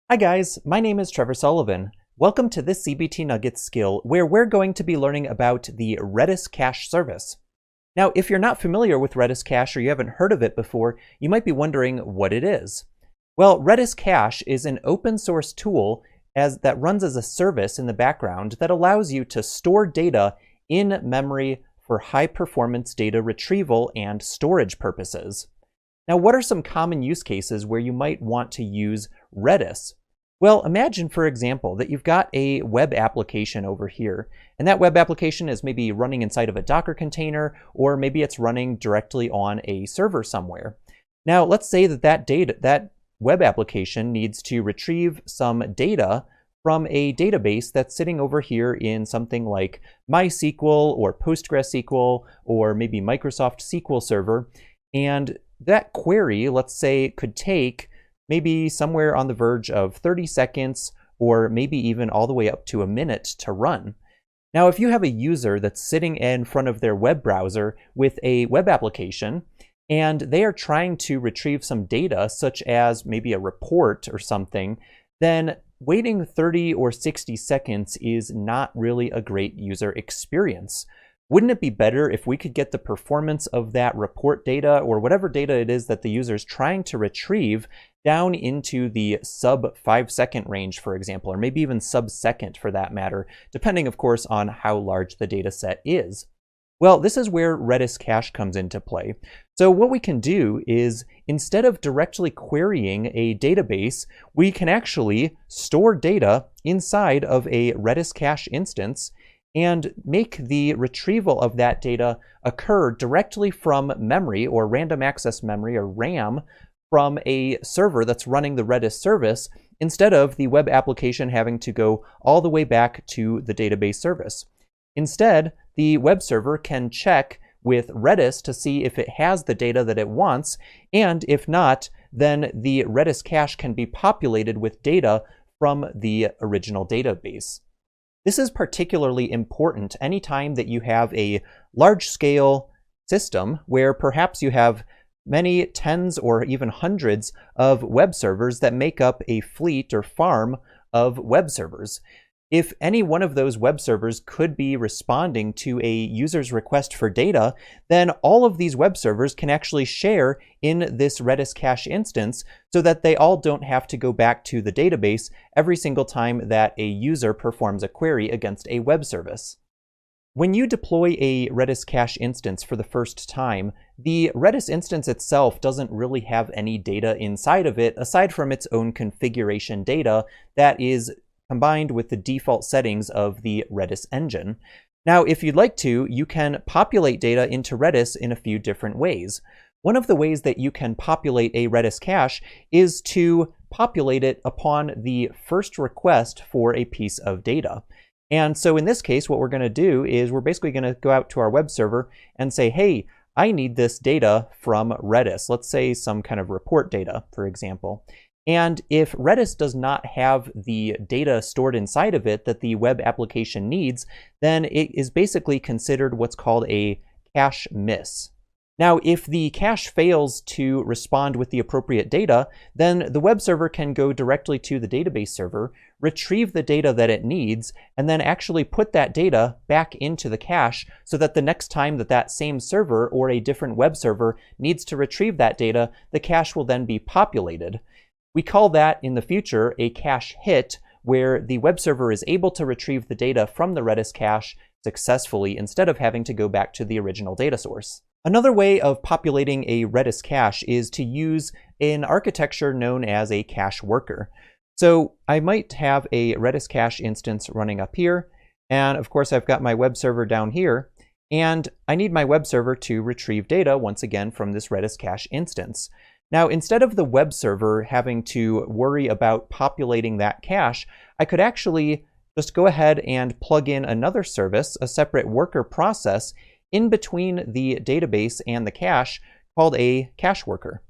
Hi guys, my name is Trevor Sullivan. Welcome to this CBT Nuggets skill where we're going to be learning about the Redis cache service. Now, if you're not familiar with Redis cache or you haven't heard of it before, you might be wondering what it is. Well, Redis cache is an open source tool that runs as a service in the background that allows you to store data in memory for high performance data retrieval and storage purposes. Now, what are some common use cases where you might want to use Redis? Well, imagine, for example, that you've got a web application over here, and that web application is maybe running inside of a Docker container, or maybe it's running directly on a server somewhere. Now, let's say that web application needs to retrieve some data from a database that's sitting over here in something like MySQL or PostgreSQL or maybe Microsoft SQL Server, and that query, let's say, could take maybe somewhere on the verge of 30 seconds or maybe even all the way up to a minute to run. Now, if you have a user that's sitting in front of their web browser with a web application and they are trying to retrieve some data, such as maybe a report or something, then waiting 30 or 60 seconds is not really a great user experience. Wouldn't it be better if we could get the performance of that report data or whatever data it is that the user is trying to retrieve down into the sub 5-second range, for example, or maybe even sub-second for that matter, depending, of course, on how large the data set is? Well, this is where Redis cache comes into play. So what we can do is, instead of directly querying a database, we can actually store data inside of a Redis cache instance and make the retrieval of that data occur directly from memory or random access memory or RAM from a server that's running the Redis service, instead of the web application having to go all the way back to the database service. Instead, the web server can check with Redis to see if it has the data that it wants, and if not, then the Redis cache can be populated with data from the original database. This is particularly important anytime that you have a large-scale system where perhaps you have many tens or even hundreds of web servers that make up a fleet or farm of web servers. If any one of those web servers could be responding to a user's request for data, then all of these web servers can actually share in this Redis cache instance so that they all don't have to go back to the database every single time that a user performs a query against a web service. When you deploy a Redis cache instance for the first time, the Redis instance itself doesn't really have any data inside of it aside from its own configuration data that is combined with the default settings of the Redis engine. Now, if you'd like to, you can populate data into Redis in a few different ways. One of the ways that you can populate a Redis cache is to populate it upon the first request for a piece of data. And so in this case, what we're going to do is we're basically going to go out to our web server and say, hey, I need this data from Redis. Let's say some kind of report data, for example. And if Redis does not have the data stored inside of it that the web application needs, then it is basically considered what's called a cache miss. Now, if the cache fails to respond with the appropriate data, then the web server can go directly to the database server, retrieve the data that it needs, and then actually put that data back into the cache so that the next time that that same server or a different web server needs to retrieve that data, the cache will then be populated. We call that in the future a cache hit, where the web server is able to retrieve the data from the Redis cache successfully instead of having to go back to the original data source. Another way of populating a Redis cache is to use an architecture known as a cache worker. So I might have a Redis cache instance running up here, and of course I've got my web server down here, and I need my web server to retrieve data once again from this Redis cache instance. Now, instead of the web server having to worry about populating that cache, I could actually just go ahead and plug in another service, a separate worker process, in between the database and the cache called a cache worker.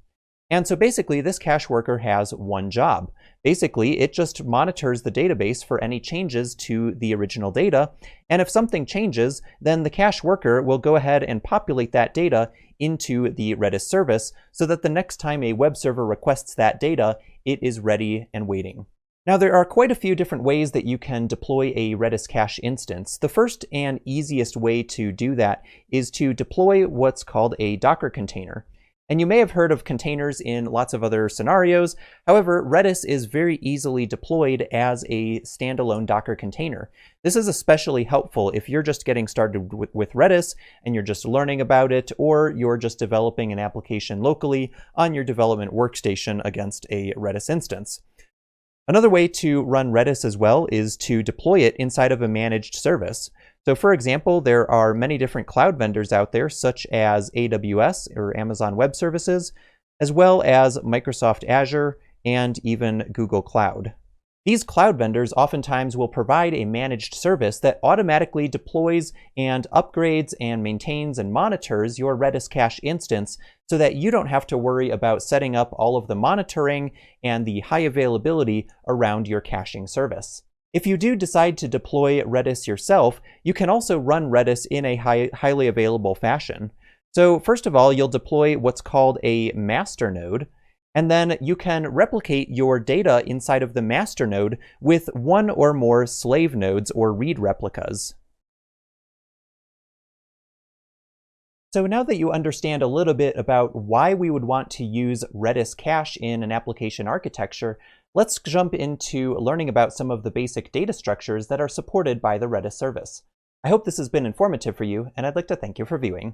And so basically, this cache worker has one job. Basically, it just monitors the database for any changes to the original data. And if something changes, then the cache worker will go ahead and populate that data into the Redis service so that the next time a web server requests that data, it is ready and waiting. Now, there are quite a few different ways that you can deploy a Redis cache instance. The first and easiest way to do that is to deploy what's called a Docker container. And you may have heard of containers in lots of other scenarios. However, Redis is very easily deployed as a standalone Docker container. This is especially helpful if you're just getting started with Redis and you're just learning about it, or you're just developing an application locally on your development workstation against a Redis instance. Another way to run Redis as well is to deploy it inside of a managed service. So for example, there are many different cloud vendors out there, such as AWS or Amazon Web Services, as well as Microsoft Azure and even Google Cloud. These cloud vendors oftentimes will provide a managed service that automatically deploys and upgrades and maintains and monitors your Redis cache instance so that you don't have to worry about setting up all of the monitoring and the high availability around your caching service. If you do decide to deploy Redis yourself, you can also run Redis in a highly available fashion. So first of all, you'll deploy what's called a master node, and then you can replicate your data inside of the master node with one or more slave nodes or read replicas. So now that you understand a little bit about why we would want to use Redis cache in an application architecture, let's jump into learning about some of the basic data structures that are supported by the Redis service. I hope this has been informative for you, and I'd like to thank you for viewing.